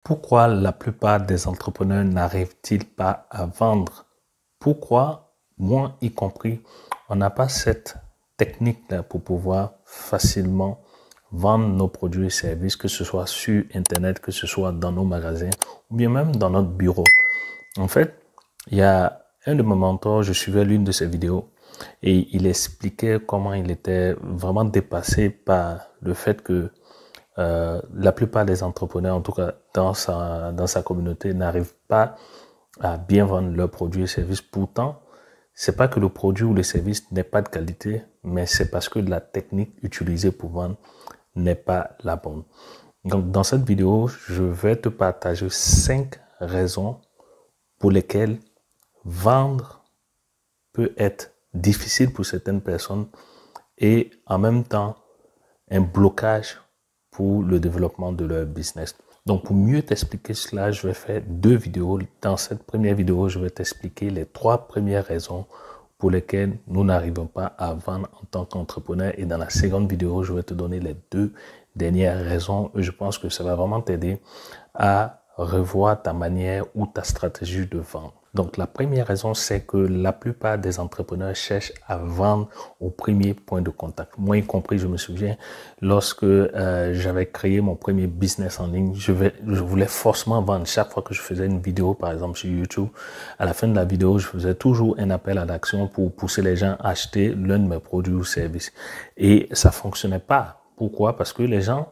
Pourquoi la plupart des entrepreneurs n'arrivent-ils pas à vendre? Pourquoi, moi y compris, on n'a pas cette technique-là pour pouvoir facilement vendre nos produits et services, que ce soit sur Internet, que ce soit dans nos magasins ou bien même dans notre bureau. En fait, il y a un de mes mentors, je suivais l'une de ses vidéos et il expliquait comment il était vraiment dépassé par le fait que la plupart des entrepreneurs, en tout cas dans sa communauté, n'arrivent pas à bien vendre leurs produits et services. Pourtant, c'est pas que le produit ou le service n'est pas de qualité, mais c'est parce que la technique utilisée pour vendre n'est pas la bonne. Donc, dans cette vidéo, je vais te partager 5 raisons pour lesquelles vendre peut être difficile pour certaines personnes et en même temps un blocage pour le développement de leur business. Donc, pour mieux t'expliquer cela, je vais faire 2 vidéos. Dans cette première vidéo, je vais t'expliquer les 3 premières raisons pour lesquelles nous n'arrivons pas à vendre en tant qu'entrepreneur. Et dans la seconde vidéo, je vais te donner les 2 dernières raisons. Et je pense que ça va vraiment t'aider à revoir ta manière ou ta stratégie de vente. Donc, la première raison, c'est que la plupart des entrepreneurs cherchent à vendre au premier point de contact. Moi y compris, je me souviens, lorsque j'avais créé mon premier business en ligne, je voulais forcément vendre. Chaque fois que je faisais une vidéo, par exemple sur YouTube, à la fin de la vidéo, je faisais toujours un appel à l'action pour pousser les gens à acheter l'un de mes produits ou services. Et ça fonctionnait pas. Pourquoi? Parce que les gens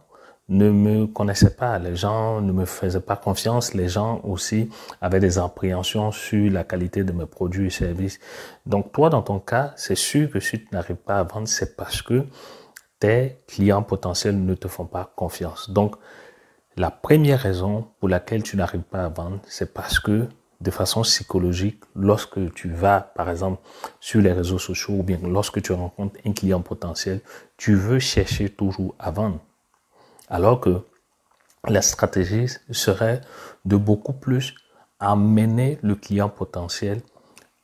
ne me connaissaient pas, les gens ne me faisaient pas confiance, les gens aussi avaient des appréhensions sur la qualité de mes produits et services. Donc toi, dans ton cas, c'est sûr que si tu n'arrives pas à vendre, c'est parce que tes clients potentiels ne te font pas confiance. Donc la première raison pour laquelle tu n'arrives pas à vendre, c'est parce que de façon psychologique, lorsque tu vas, par exemple, sur les réseaux sociaux ou bien lorsque tu rencontres un client potentiel, tu veux chercher toujours à vendre. Alors que la stratégie serait de beaucoup plus amener le client potentiel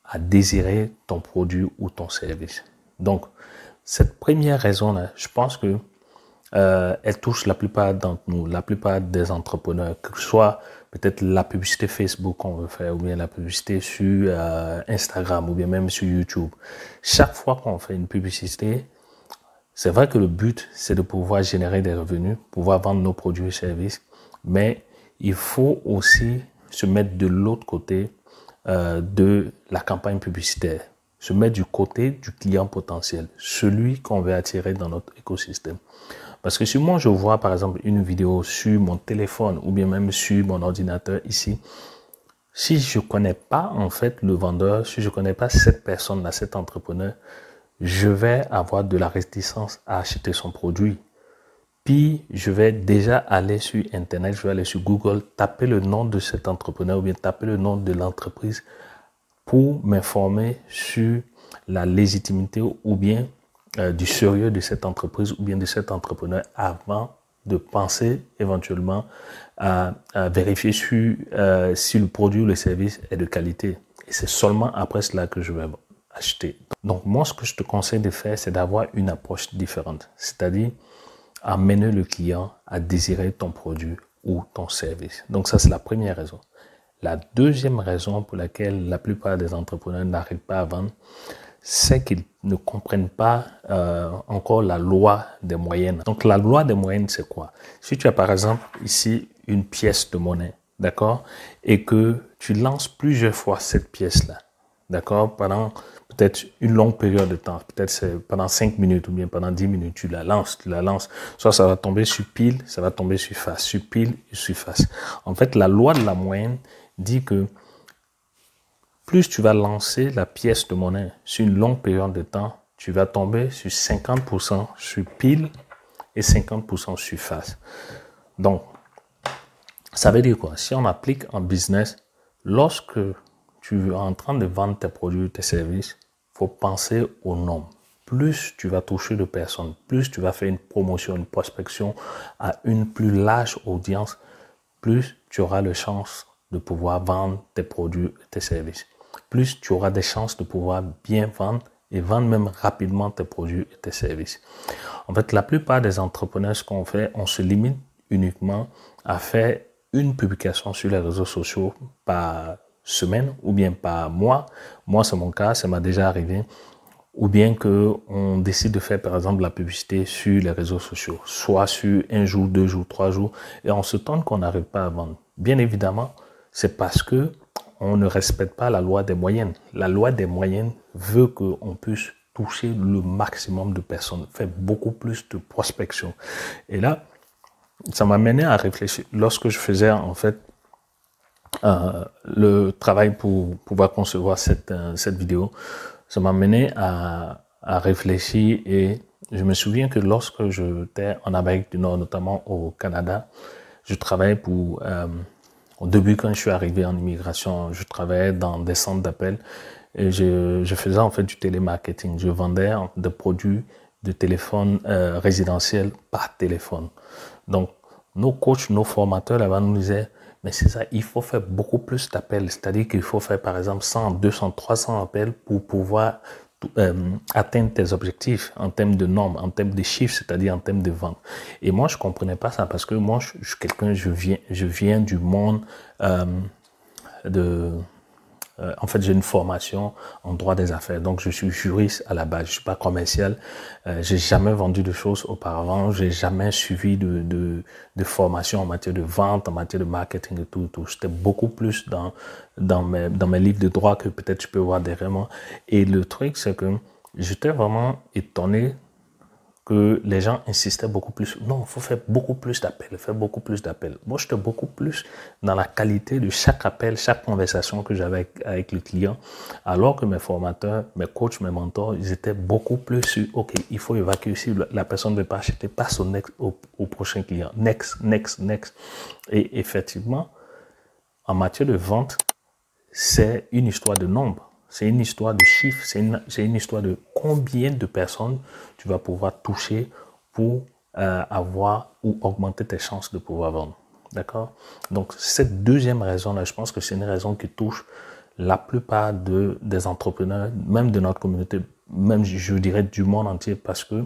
à désirer ton produit ou ton service. Donc, cette première raison-là, je pense que elle touche la plupart d'entre nous, la plupart des entrepreneurs, que ce soit peut-être la publicité Facebook qu'on veut faire ou bien la publicité sur Instagram ou bien même sur YouTube. Chaque fois qu'on fait une publicité, c'est vrai que le but, c'est de pouvoir générer des revenus, pouvoir vendre nos produits et services, mais il faut aussi se mettre de l'autre côté de la campagne publicitaire, se mettre du côté du client potentiel, celui qu'on veut attirer dans notre écosystème. Parce que si moi je vois par exemple une vidéo sur mon téléphone ou bien même sur mon ordinateur ici, si je ne connais pas en fait le vendeur, si je ne connais pas cette personne-là, cet entrepreneur, je vais avoir de la réticence à acheter son produit. Puis, je vais déjà aller sur Internet, je vais aller sur Google, taper le nom de cet entrepreneur ou bien taper le nom de l'entreprise pour m'informer sur la légitimité ou bien du sérieux de cette entreprise ou bien de cet entrepreneur avant de penser éventuellement à vérifier si le produit ou le service est de qualité. Et c'est seulement après cela que je vais acheter. Donc moi, ce que je te conseille de faire, c'est d'avoir une approche différente. C'est-à-dire amener le client à désirer ton produit ou ton service. Donc ça, c'est la première raison. La deuxième raison pour laquelle la plupart des entrepreneurs n'arrivent pas à vendre, c'est qu'ils ne comprennent pas encore la loi des moyennes. Donc la loi des moyennes, c'est quoi? Si tu as par exemple ici une pièce de monnaie, d'accord, et que tu lances plusieurs fois cette pièce-là, d'accord, pendant peut-être une longue période de temps, peut-être c'est pendant 5 minutes ou bien pendant 10 minutes, tu la lances, soit ça va tomber sur pile, ça va tomber sur face, sur pile et sur face. En fait, la loi de la moyenne dit que plus tu vas lancer la pièce de monnaie sur une longue période de temps, tu vas tomber sur 50% sur pile et 50% sur face. Donc, ça veut dire quoi? Si on applique en business, lorsque tu es en train de vendre tes produits, tes services, il faut penser au nombre. Plus tu vas toucher de personnes, plus tu vas faire une promotion, une prospection à une plus large audience, plus tu auras de chances de pouvoir vendre tes produits et tes services. Plus tu auras des chances de pouvoir bien vendre et vendre même rapidement tes produits et tes services. En fait, la plupart des entrepreneurs, ce qu'on fait, on se limite uniquement à faire une publication sur les réseaux sociaux par semaine ou bien par mois. Moi, c'est mon cas, ça m'a déjà arrivé. Ou bien qu'on décide de faire, par exemple, la publicité sur les réseaux sociaux, soit sur 1 jour, 2 jours, 3 jours, et on se tente qu'on n'arrive pas à vendre. Bien évidemment, c'est parce que on ne respecte pas la loi des moyennes. La loi des moyennes veut qu'on puisse toucher le maximum de personnes, faire beaucoup plus de prospection. Et là, ça m'a mené à réfléchir. Lorsque je faisais, en fait, le travail pour pouvoir concevoir cette vidéo, ça m'a mené à réfléchir, et je me souviens que lorsque j'étais en Amérique du Nord, notamment au Canada, je travaillais pour, au début quand je suis arrivé en immigration, je travaillais dans des centres d'appel et je faisais en fait du télémarketing. Je vendais des produits de téléphone résidentiel par téléphone. Donc, nos coachs, nos formateurs là-bas nous disaient, mais c'est ça, il faut faire beaucoup plus d'appels. C'est-à-dire qu'il faut faire par exemple 100, 200, 300 appels pour pouvoir atteindre tes objectifs en termes de normes, en termes de chiffres, c'est-à-dire en termes de vente. Et moi, je comprenais pas ça parce que moi, je suis quelqu'un, je viens du monde en fait, j'ai une formation en droit des affaires, donc je suis juriste à la base, je suis pas commercial, j'ai jamais vendu de choses auparavant, j'ai jamais suivi de formation en matière de vente, en matière de marketing et tout. J'étais beaucoup plus dans mes livres de droit que peut-être tu peux voir derrière moi. Et le truc, c'est que j'étais vraiment étonné que les gens insistaient beaucoup plus. Non, il faut faire beaucoup plus d'appels, faire beaucoup plus d'appels. Moi, j'étais beaucoup plus dans la qualité de chaque appel, chaque conversation que j'avais avec le client, alors que mes formateurs, mes coachs, mes mentors, ils étaient beaucoup plus sur, OK, il faut évacuer. Si la personne ne veut pas acheter, passe au prochain client. Next. Et effectivement, en matière de vente, c'est une histoire de nombre. C'est une histoire de chiffres, c'est une histoire de combien de personnes tu vas pouvoir toucher pour avoir ou augmenter tes chances de pouvoir vendre. D'accord? Donc, cette deuxième raison-là, je pense que c'est une raison qui touche la plupart des entrepreneurs, même de notre communauté, même je dirais du monde entier, parce que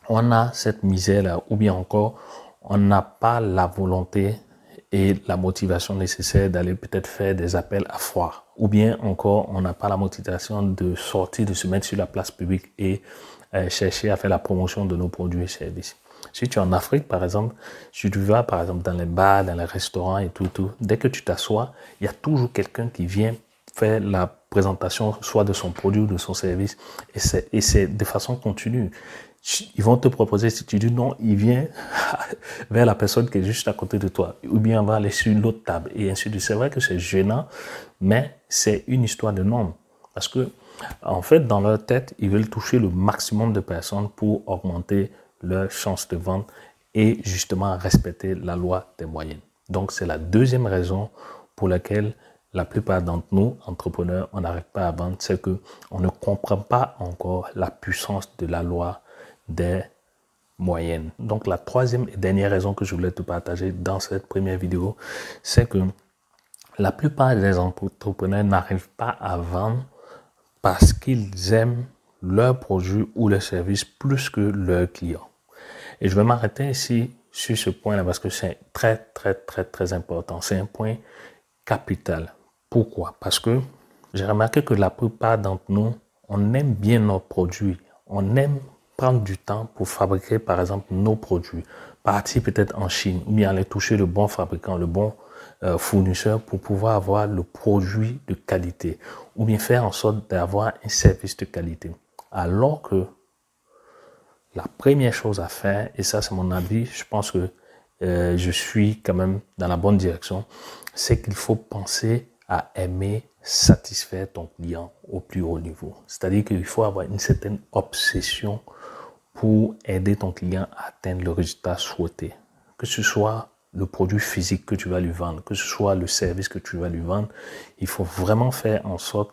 on a cette misère-là, ou bien encore, on n'a pas la volonté et la motivation nécessaire d'aller peut-être faire des appels à froid. Ou bien encore, on n'a pas la motivation de sortir, de se mettre sur la place publique et chercher à faire la promotion de nos produits et services. Si tu es en Afrique, par exemple, si tu vas, par exemple, dans les bars, dans les restaurants et tout, dès que tu t'assois, il y a toujours quelqu'un qui vient faire la présentation, soit de son produit ou de son service. Et c'est de façon continue. Ils vont te proposer, si tu dis non, il vient vers la personne qui est juste à côté de toi. Ou bien on va aller sur l'autre table. Et ainsi de suite. C'est vrai que c'est gênant, mais c'est une histoire de nombre. Parce que, en fait, dans leur tête, ils veulent toucher le maximum de personnes pour augmenter leur chance de vente et justement respecter la loi des moyennes. Donc, c'est la deuxième raison pour laquelle la plupart d'entre nous, entrepreneurs, on n'arrive pas à vendre. C'est qu'on ne comprend pas encore la puissance de la loi des moyennes. Donc, la troisième et dernière raison que je voulais te partager dans cette première vidéo, c'est que la plupart des entrepreneurs n'arrivent pas à vendre parce qu'ils aiment leur produit ou leur service plus que leurs clients. Et je vais m'arrêter ici sur ce point-là parce que c'est très important. C'est un point capital. Pourquoi? Parce que j'ai remarqué que la plupart d'entre nous, on aime bien nos produits. On aime prendre du temps pour fabriquer, par exemple, nos produits. Partir peut-être en Chine ou bien aller toucher le bon fabricant, le bon fournisseur pour pouvoir avoir le produit de qualité ou bien faire en sorte d'avoir un service de qualité. Alors que la première chose à faire, et ça c'est mon avis, je pense que je suis quand même dans la bonne direction, c'est qu'il faut penser à aimer satisfaire ton client au plus haut niveau. C'est-à-dire qu'il faut avoir une certaine obsession pour aider ton client à atteindre le résultat souhaité. Que ce soit le produit physique que tu vas lui vendre, que ce soit le service que tu vas lui vendre, il faut vraiment faire en sorte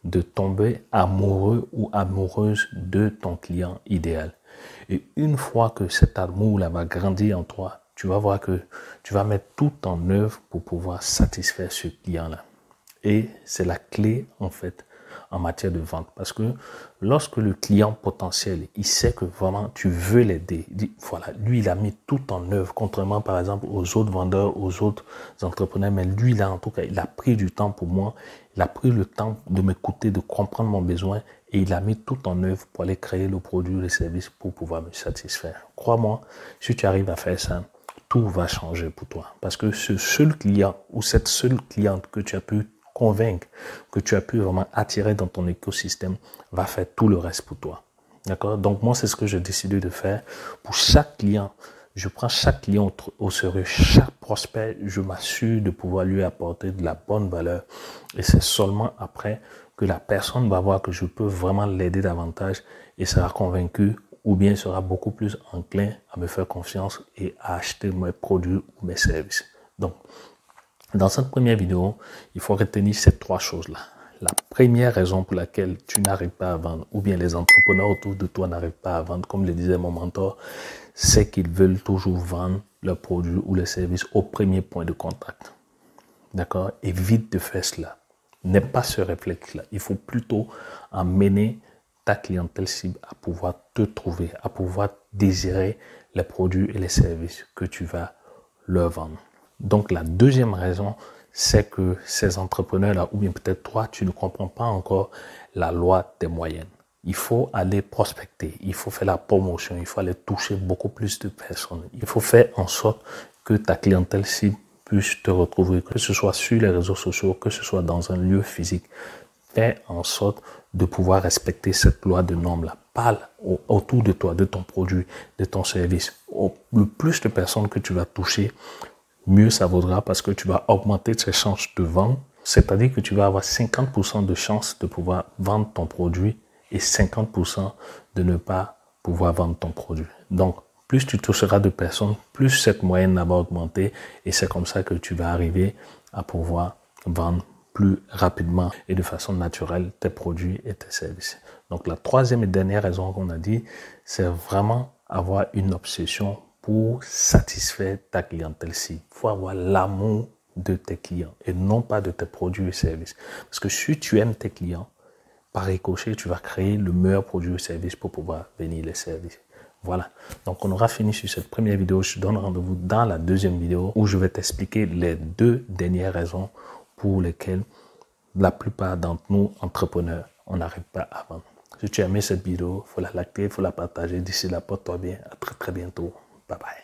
de tomber amoureux ou amoureuse de ton client idéal. Et une fois que cet amour-là va grandir en toi, tu vas voir que tu vas mettre tout en œuvre pour pouvoir satisfaire ce client-là. Et c'est la clé, en fait, en matière de vente. Parce que lorsque le client potentiel, il sait que vraiment tu veux l'aider, voilà, lui, il a mis tout en œuvre, contrairement par exemple aux autres vendeurs, aux autres entrepreneurs, mais lui, là, en tout cas, il a pris du temps pour moi, il a pris le temps de m'écouter, de comprendre mon besoin et il a mis tout en œuvre pour aller créer le produit ou le service pour pouvoir me satisfaire. Crois-moi, si tu arrives à faire ça, tout va changer pour toi. Parce que ce seul client ou cette seule cliente que tu as pu convaincre, que tu as pu vraiment attirer dans ton écosystème, va faire tout le reste pour toi. D'accord? Donc moi, c'est ce que j'ai décidé de faire. Pour chaque client, je prends chaque client au sérieux, chaque prospect, je m'assure de pouvoir lui apporter de la bonne valeur. Et c'est seulement après que la personne va voir que je peux vraiment l'aider davantage et sera convaincue ou bien sera beaucoup plus enclin à me faire confiance et à acheter mes produits ou mes services. Donc, dans cette première vidéo, il faut retenir ces trois choses-là. La première raison pour laquelle tu n'arrives pas à vendre, ou bien les entrepreneurs autour de toi n'arrivent pas à vendre, comme le disait mon mentor, c'est qu'ils veulent toujours vendre leurs produits ou les services au premier point de contact. D'accord? Évite de faire cela. N'aie pas ce réflexe-là. Il faut plutôt amener ta clientèle cible à pouvoir te trouver, à pouvoir désirer les produits et les services que tu vas leur vendre. Donc, la deuxième raison, c'est que ces entrepreneurs-là, ou bien peut-être toi, tu ne comprends pas encore la loi des moyennes. Il faut aller prospecter, il faut faire la promotion, il faut aller toucher beaucoup plus de personnes. Il faut faire en sorte que ta clientèle cible puisse te retrouver, que ce soit sur les réseaux sociaux, que ce soit dans un lieu physique. Fais en sorte de pouvoir respecter cette loi de normes-là. Parle autour de toi, de ton produit, de ton service. Le plus de personnes que tu vas toucher, mieux ça vaudra parce que tu vas augmenter tes chances de vente. C'est-à-dire que tu vas avoir 50% de chances de pouvoir vendre ton produit et 50% de ne pas pouvoir vendre ton produit. Donc, plus tu toucheras de personnes, plus cette moyenne va augmenter et c'est comme ça que tu vas arriver à pouvoir vendre plus rapidement et de façon naturelle tes produits et tes services. Donc la troisième et dernière raison qu'on a dit, c'est vraiment avoir une obsession pour satisfaire ta clientèle cible. Il faut avoir l'amour de tes clients et non pas de tes produits et services. Parce que si tu aimes tes clients, par ricochet, tu vas créer le meilleur produit ou service pour pouvoir venir les servir. Voilà, donc on aura fini sur cette première vidéo. Je te donne rendez-vous dans la deuxième vidéo où je vais t'expliquer les deux dernières raisons pour lesquelles la plupart d'entre nous, entrepreneurs, on n'arrive pas à vendre. Si tu as aimé cette vidéo, il faut la liker, il faut la partager. D'ici là, porte-toi bien. À très très bientôt. Bye bye.